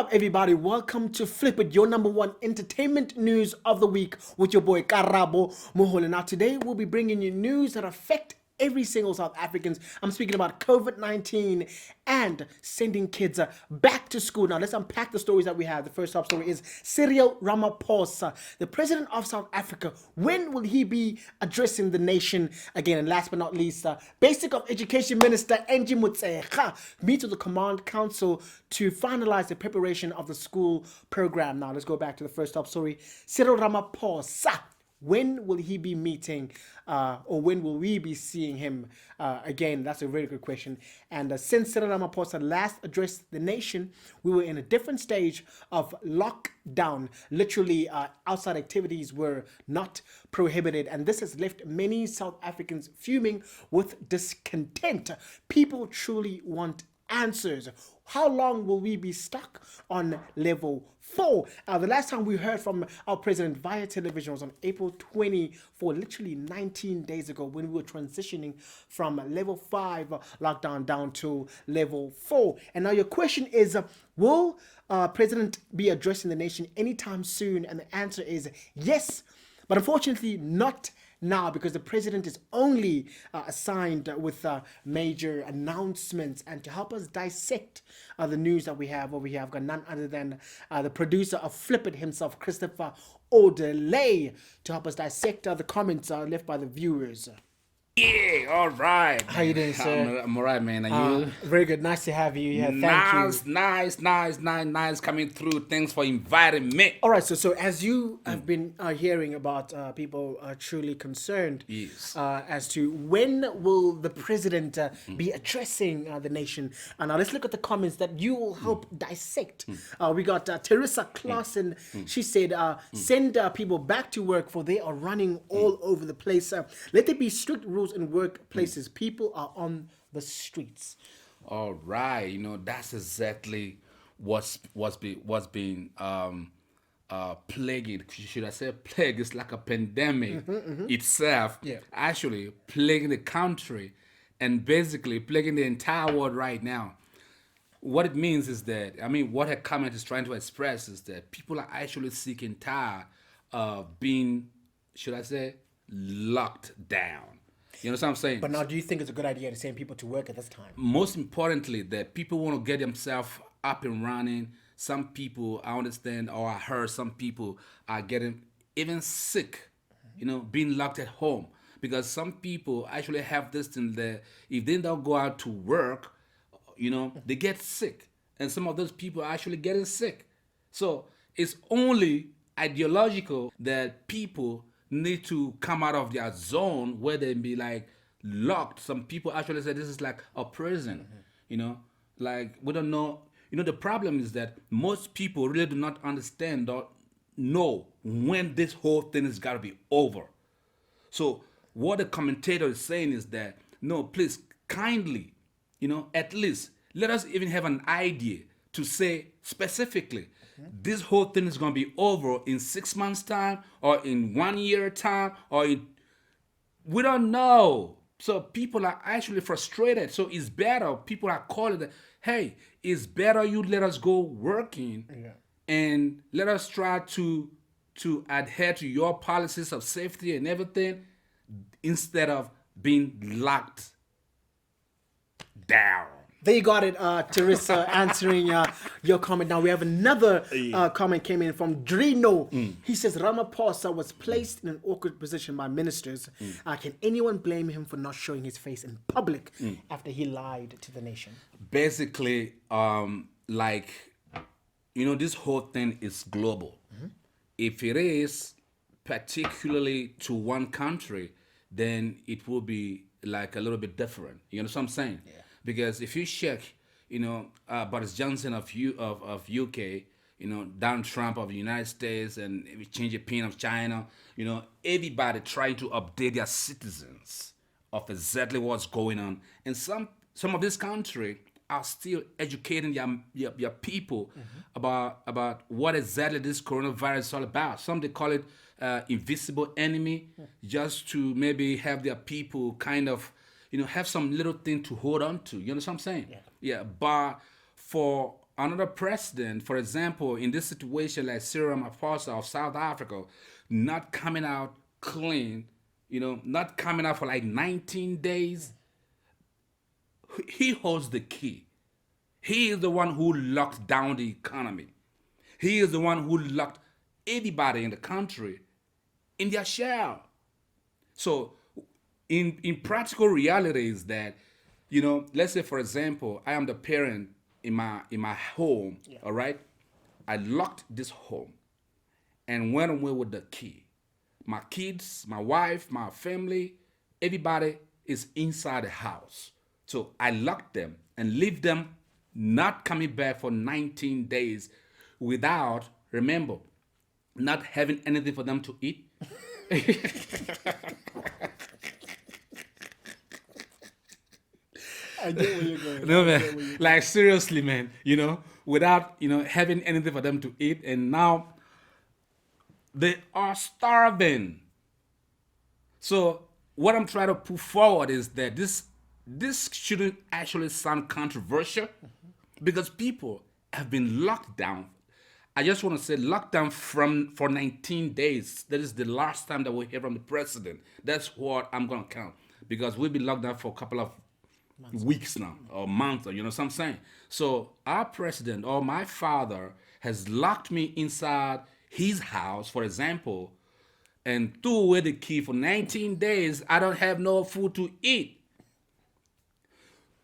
up, everybody? Welcome to Flip It, your number one entertainment news of the week with your boy Karabo Mohole. Now, today we'll be bringing you news that affect every single South Africans. I'm speaking about COVID-19 and sending kids back to school. Now, let's unpack the stories that we have. The first top story is Cyril Ramaphosa, the president of South Africa. When will he be addressing the nation again? And last but not least, Basic of Education Minister Angie Motshekga meets with the Command Council to finalize the preparation of the school program. Now, let's go back to the first top story. Cyril Ramaphosa. When will he be meeting, or when will we be seeing him again? That's a very good question. And since Cyril Ramaphosa last addressed the nation, we were in a different stage of lockdown. Literally, outside activities were not prohibited. And this has left many South Africans fuming with discontent. People truly want answers. How long will we be stuck on level 4? The last time we heard from our president via television was on April 24, literally 19 days ago, when we were transitioning from level 5 lockdown down to level 4. And now your question is, will President be addressing the nation anytime soon? And the answer is yes, but unfortunately not now, because the president is only assigned with major announcements. And to help us dissect the news that we have got none other than the producer of Flip It himself, Christopher Odelay, to help us dissect the comments left by the viewers. Yeah, all right. How you doing, sir? I'm all right, man. Are you? Very good. Nice to have you. Yeah, thank you. Nice coming through. Thanks for inviting me. All right, so as you have been hearing about people truly concerned Yes. as to when will the president be addressing the nation. And now let's look at the comments that you will help dissect. We got Teresa Clausen. She said, send people back to work, for they are running all over the place. Let there be strict rules in workplaces. People are on the streets. All right. You know, that's exactly what's being plaguing. Should I say plague? It's like a pandemic itself. Yeah. Actually plaguing the country and basically plaguing the entire world right now. What it means is that, what her comment is trying to express is that people are actually sick and tired of being, should I say, locked down. You know what I'm saying? But now, do you think it's a good idea to send people to work at this time? Most importantly, that people want to get themselves up and running. Some people, I understand, or I heard some people are getting even sick, being locked at home. Because some people actually have this thing that if they don't go out to work, they get sick. And some of those people are actually getting sick. So it's only ideological that people need to come out of their zone where they be like locked. Some people actually say this is like a prison, like we don't know. The problem is that most people really do not understand or know when this whole thing is got to be over. So what the commentator is saying is that, no, please kindly, at least let us even have an idea to say specifically, this whole thing is going to be over in 6 months' time or in 1 year time we don't know. So people are actually frustrated. So it's better. People are calling that, hey, it's better you let us go working and let us try to adhere to your policies of safety and everything instead of being locked down. There you got it, Teresa, answering your comment. Now we have another comment came in from Drino. He says Ramaphosa was placed in an awkward position by ministers. Can anyone blame him for not showing his face in public after he lied to the nation? Basically, this whole thing is global. If it is particularly to one country, then it will be like a little bit different. You know what I'm saying? Yeah. Because if you check, Boris Johnson of UK, Donald Trump of the United States, and Xi Jinping of China, everybody trying to update their citizens of exactly what's going on. And some of this country are still educating their people about what exactly this coronavirus is all about. Some they call it invisible enemy, just to maybe have their people kind of have some little thing to hold on to. You know what I'm saying? Yeah. Yeah. But for another president, for example, in this situation like Cyril Ramaphosa of South Africa, not coming out clean, not coming out for like 19 days, he holds the key. He is the one who locked down the economy. He is the one who locked everybody in the country in their shell. So, in practical reality is that, let's say for example, I am the parent in my home. Yeah. All right, I locked this home and went away with the key. My kids, my wife, my family, everybody is inside the house. So I locked them and leave them not coming back for 19 days without, remember, not having anything for them to eat. I get where you're going. No, man. Like seriously, man, without, having anything for them to eat. And now they are starving. So what I'm trying to put forward is that this shouldn't actually sound controversial because people have been locked down. I just want to say locked down for 19 days. That is the last time that we hear from the president. That's what I'm going to count because we've been locked down for a couple of weeks now or months, you know what I'm saying? So our president or my father has locked me inside his house, for example, and threw away the key for 19 days. I don't have no food to eat.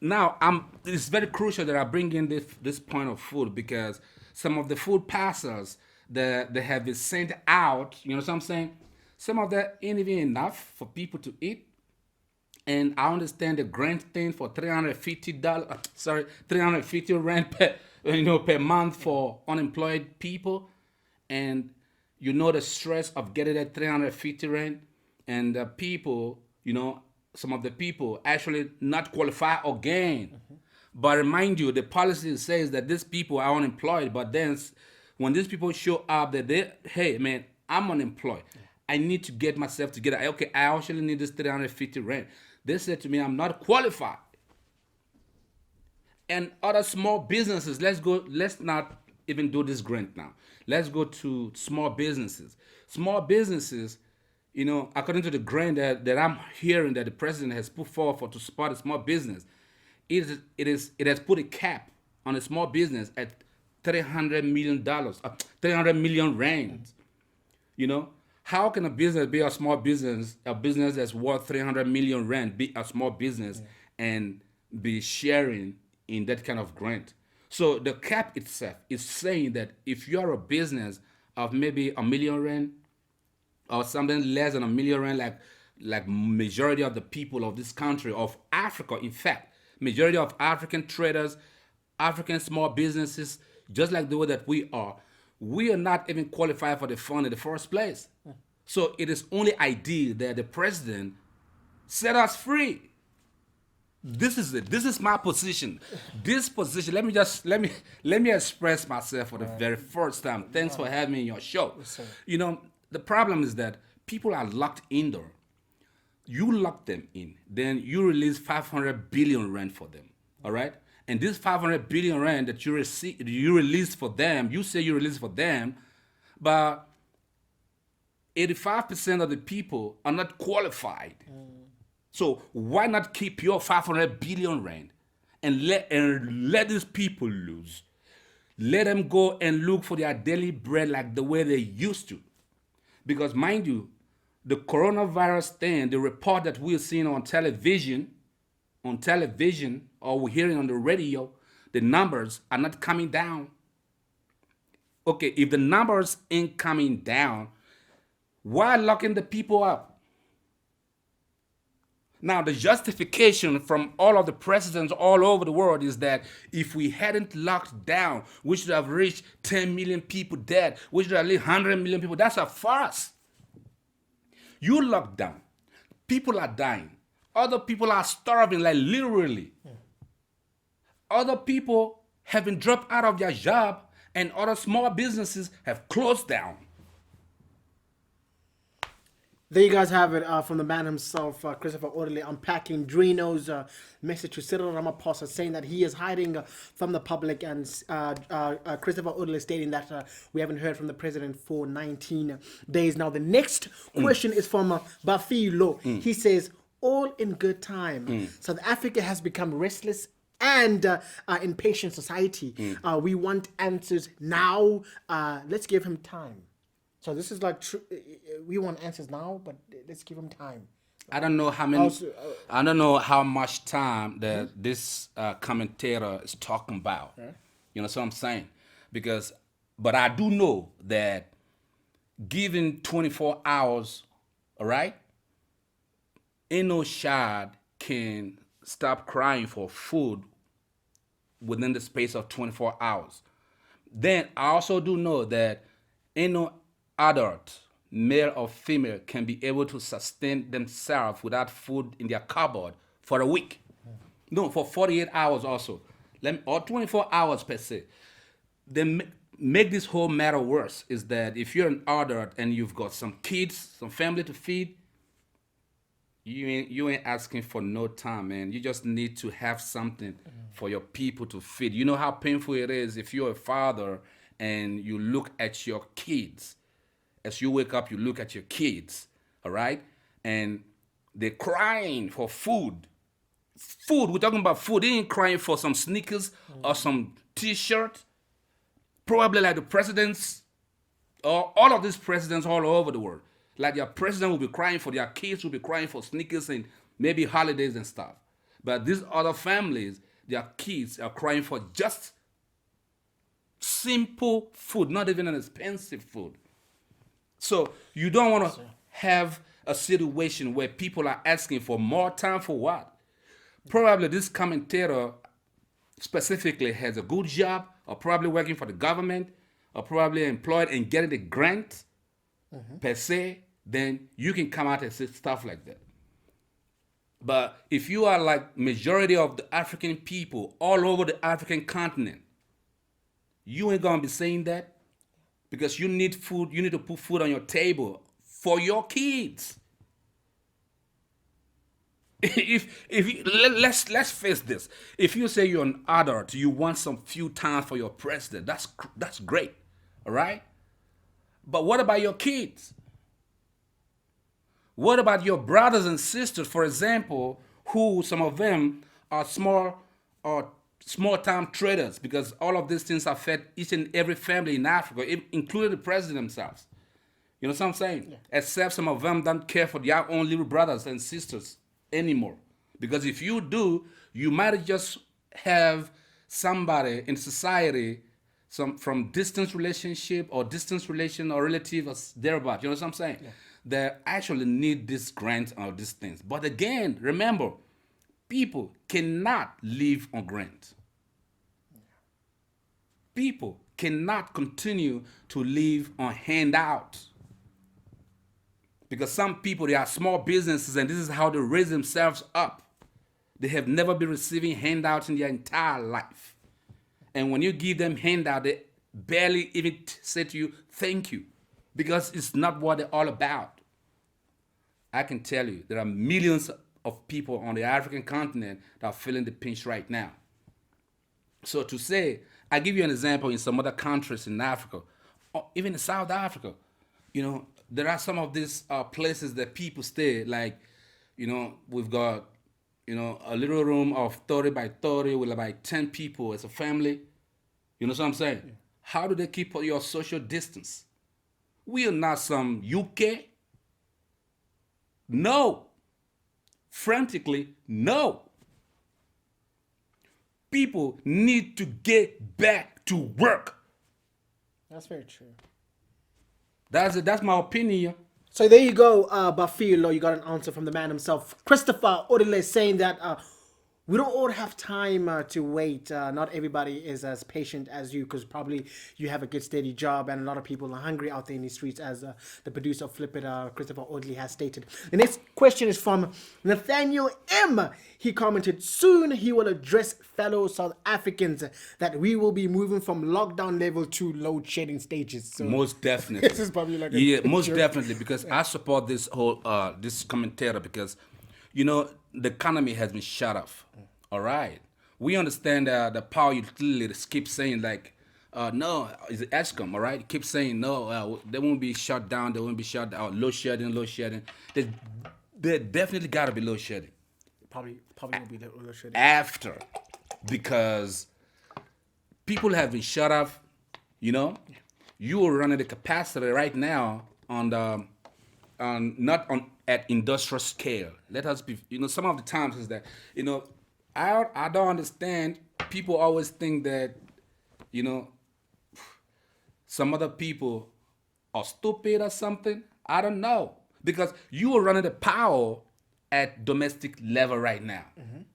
Now, it's very crucial that I bring in this point of food because some of the food parcels that they have been sent out, you know what I'm saying? Some of that ain't even enough for people to eat. And I understand the grant thing for $350 per month for unemployed people. And the stress of getting that 350 rand and the people, some of the people actually not qualify again. Mm-hmm. But remind you, the policy says that these people are unemployed, but then when these people show up, hey man, I'm unemployed. Yeah. I need to get myself together. Okay, I actually need this 350 rand. They said to me, I'm not qualified. And other small businesses, let's not even do this grant now. Let's go to small businesses. Small businesses, according to the grant that I'm hearing that the president has put forward to support a small business, it has put a cap on a small business at $300 million, 300 million rands. How can a business be a small business, a business that's worth 300 million rand, be a small business and be sharing in that kind of grant? So the cap itself is saying that if you're a business of maybe a million rand or something less than a million rand, like majority of the people of this country, of Africa, in fact, majority of African traders, African small businesses, just like the way that we are not even qualified for the fund in the first place. So it is only ideal that the president set us free. This is it. This is my position. This position. Let me express myself for the very first time. Thanks for having me in your show. Yes, the problem is that people are locked indoor. You lock them in, then you release 500 billion rand for them. All right. And this 500 billion rand that you release for them, you say you release for them, but 85% of the people are not qualified. So why not keep your 500 billion rand and let these people loose? Let them go and look for their daily bread like the way they used to. Because mind you, the coronavirus thing, the report that we're seeing on television, or we're hearing on the radio, the numbers are not coming down. Okay, if the numbers ain't coming down, why locking the people up? Now, the justification from all of the presidents all over the world is that if we hadn't locked down, we should have reached 10 million people dead. We should have reached 100 million people. That's a farce. You lock down. People are dying. Other people are starving, like literally. Other people have been dropped out of their job, and other small businesses have closed down. There you guys have it from the man himself, Christopher Orderly, unpacking Drino's message to Cyril Ramaphosa, saying that he is hiding from the public, and Christopher Orderly stating that we haven't heard from the president for 19 days. Now, the next question is from Bafilo. He says, all in good time. South Africa has become restless and impatient society. We want answers now. Let's give him time. So this is like we want answers now, but let's give him time. I don't know how many. I don't know how much time that this commentator is talking about. You know what I'm saying? But I do know that given 24 hours, all right, ain't no child can stop crying for food within the space of 24 hours. Then I also do know that ain't no adult, male or female, can be able to sustain themselves without food in their cupboard for a week. No, for 48 hours also. Or 24 hours per se. Then make this whole matter worse is that if you're an adult and you've got some kids, some family to feed, you ain't asking for no time, man. You just need to have something for your people to feed. You know how painful it is if you're a father and you look at your kids. As you wake up, you look at your kids, all right? And they're crying for food. Food, we're talking about food. They ain't crying for some sneakers or some t-shirt. Probably like the presidents, or all of these presidents all over the world. Like their president will be crying for their kids, will be crying for sneakers and maybe holidays and stuff. But these other families, their kids are crying for just simple food, not even an expensive food. So you don't want to have a situation where people are asking for more time for what? Probably this commentator specifically has a good job, or probably working for the government, or probably employed and getting a grant per se. Then you can come out and say stuff like that. But if you are like majority of the African people all over the African continent, you ain't gonna be saying that. Because you need food, you need to put food on your table for your kids. Let's face this. If you say you're an adult, you want some few time for your president. That's great, all right. But what about your kids? What about your brothers and sisters, for example, who some of them are small-time traders, because all of these things affect each and every family in Africa, including the president themselves. You know what I'm saying? Yeah. Except some of them don't care for their own little brothers and sisters anymore. Because if you do, you might just have somebody in society, from distance relationship or distance relation or relative or thereabout. You know what I'm saying? Yeah. They actually need this grant or these things. But again, remember, people cannot live on grant. People cannot continue to live on handouts. Because some people, they are small businesses and this is how they raise themselves up. They have never been receiving handouts in their entire life. And when you give them handout, they barely even say to you, thank you. Because it's not what they're all about. I can tell you, there are millions of people on the African continent that are feeling the pinch right now. So to say, I give you an example in some other countries in Africa, or even in South Africa, you know, there are some of these places that people stay, like, you know, we've got, you know, a little room of 30 by 30 with about 10 people as a family. You know what I'm saying? Yeah. How do they keep your social distance? We are not some UK. No. Frantically, no. People need to get back to work. That's very true. That's it. That's my opinion. So there you go, Bafilo. You got an answer from the man himself. Christopher Odile saying that we don't all have time to wait. Not everybody is as patient as you, because probably you have a good steady job, and a lot of people are hungry out there in the streets, as the producer of Flip It, Christopher Audley, has stated. The next question is from Nathaniel M. He commented, soon he will address fellow South Africans that we will be moving from lockdown level to load shedding stages. So Most definitely. this is probably like yeah, a most joke. definitely, because I support this whole this commentator, because the economy has been shut off. All right, we understand the power utility keep saying like no, it's ESCOM. All right, keep saying no, they won't be shut down, they won't be shut down. Load shedding, load shedding. There definitely got to be load shedding Probably will be load shedding. after, because people have been shut off. You are running the capacity right now on the not on at industrial scale. Let us be. Some of the times is that I don't understand. People always think that some other people are stupid or something. I don't know, because you are running the power at domestic level right now.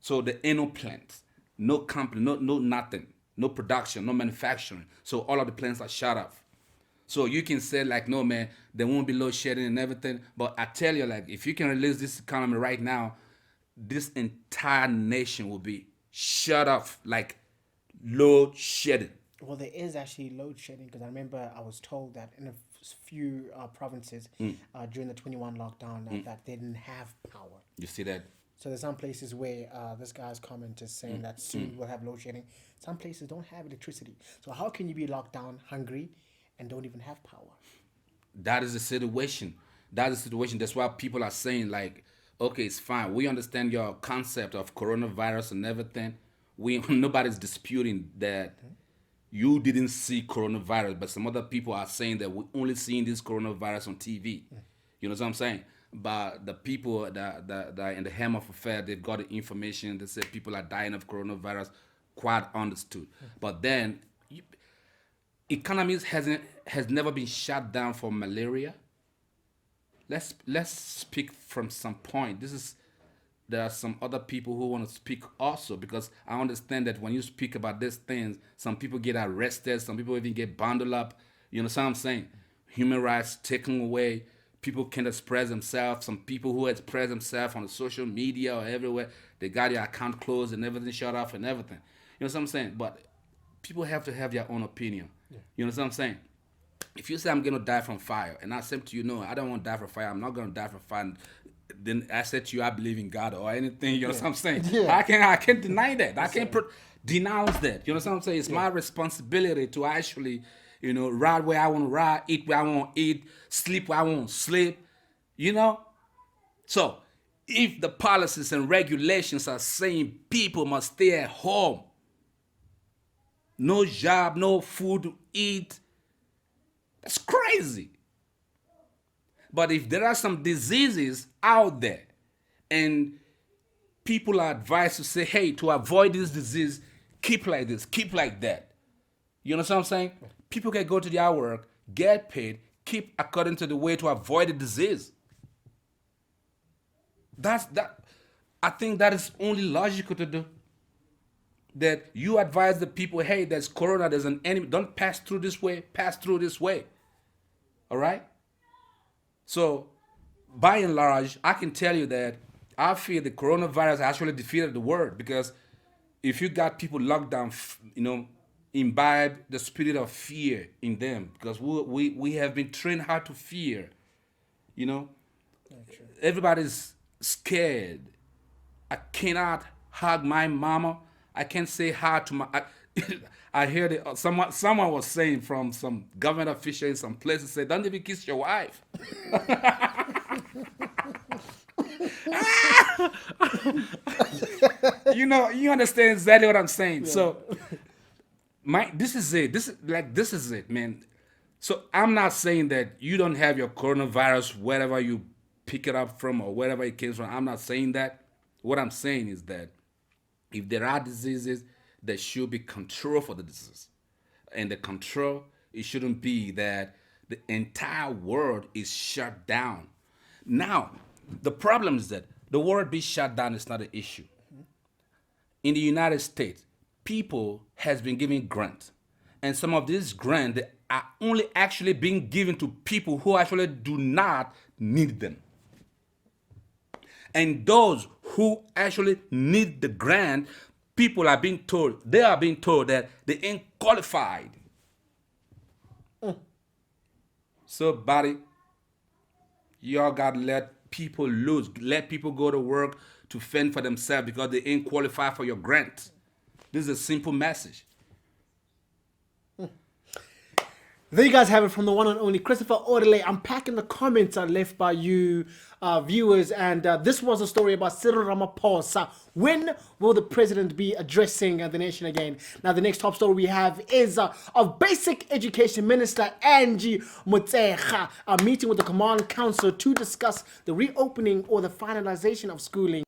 So there ain't no plants, no company, no nothing, no production, no manufacturing. So all of the plants are shut off. So you can say like, no man, there won't be load shedding and everything. But I tell you, like, if you can release this economy right now, this entire nation will be shut off, like load shedding. Well, there is actually load shedding, because I remember I was told that in a few provinces during the 21 lockdown that they didn't have power. You see that? So there's some places where this guy's comment is saying that soon we'll have load shedding. Some places don't have electricity. So how can you be locked down, hungry, and don't even have power? That is the situation. That's why people are saying like, okay, it's fine. We understand your concept of coronavirus and everything. Nobody's disputing that you didn't see coronavirus, but some other people are saying that we're only seeing this coronavirus on TV. You know what I'm saying? But the people that are in the helm of affair, they've got the information. They say people are dying of coronavirus. Quite understood. But then, economies has never been shut down for malaria. Let's speak from some point. There are some other people who want to speak also, because I understand that when you speak about these things, some people get arrested, some people even get bundled up. You know what I'm saying? Human rights taken away. People can't express themselves. Some people who express themselves on the social media or everywhere, they got their account closed and everything shut off and everything. You know what I'm saying? But people have to have their own opinion. Yeah. You know what I'm saying? If you say I'm gonna die from fire, and I say to you, no, I don't want to die from fire, I'm not gonna die from fire, then I said to you, I believe in God or anything. You know what I'm saying? Yeah. I can't deny that. I can't denounce that. You know what I'm saying? It's my responsibility to actually, ride where I want to ride, eat where I want to eat, sleep where I want to sleep. So if the policies and regulations are saying people must stay at home, no job, no food to eat, that's crazy. But if there are some diseases out there and people are advised to say, hey, to avoid this disease, keep like this, keep like that. You know what I'm saying? People can go to their work, get paid, keep according to the way to avoid the disease. I think that is only logical to do. That you advise the people, hey, there's corona, there's an enemy, don't pass through this way, pass through this way. All right? So, by and large, I can tell you that I feel the coronavirus actually defeated the world, because if you got people locked down, imbibe the spirit of fear in them, because we have been trained how to fear. Everybody's scared. I cannot hug my mama. I can't say hi to my. I hear that someone was saying from some government official in some places, say, don't even kiss your wife. You understand exactly what I'm saying. Yeah. So this is it, man. So I'm not saying that you don't have your coronavirus wherever you pick it up from or wherever it came from. I'm not saying that. What I'm saying is that if there are diseases, there should be control for the disease. And the control, it shouldn't be that the entire world is shut down. Now, the problem is that the world being shut down is not an issue. in the United States, people has been given grant, and some of these grants are only actually being given to people who actually do not need them. And those who actually need the grant, people are being told, they are being told that they ain't qualified. So, buddy, y'all gotta let people loose. Let people go to work to fend for themselves because they ain't qualified for your grant. This is a simple message. There you guys have it from the one and only Christopher Orderly. I'm packing the comments left by you viewers, and this was a story about Cyril Ramaphosa. When will the president be addressing the nation again? Now, the next top story we have is of Basic Education Minister Angie Motshekga meeting with the Command Council to discuss the reopening or the finalization of schooling.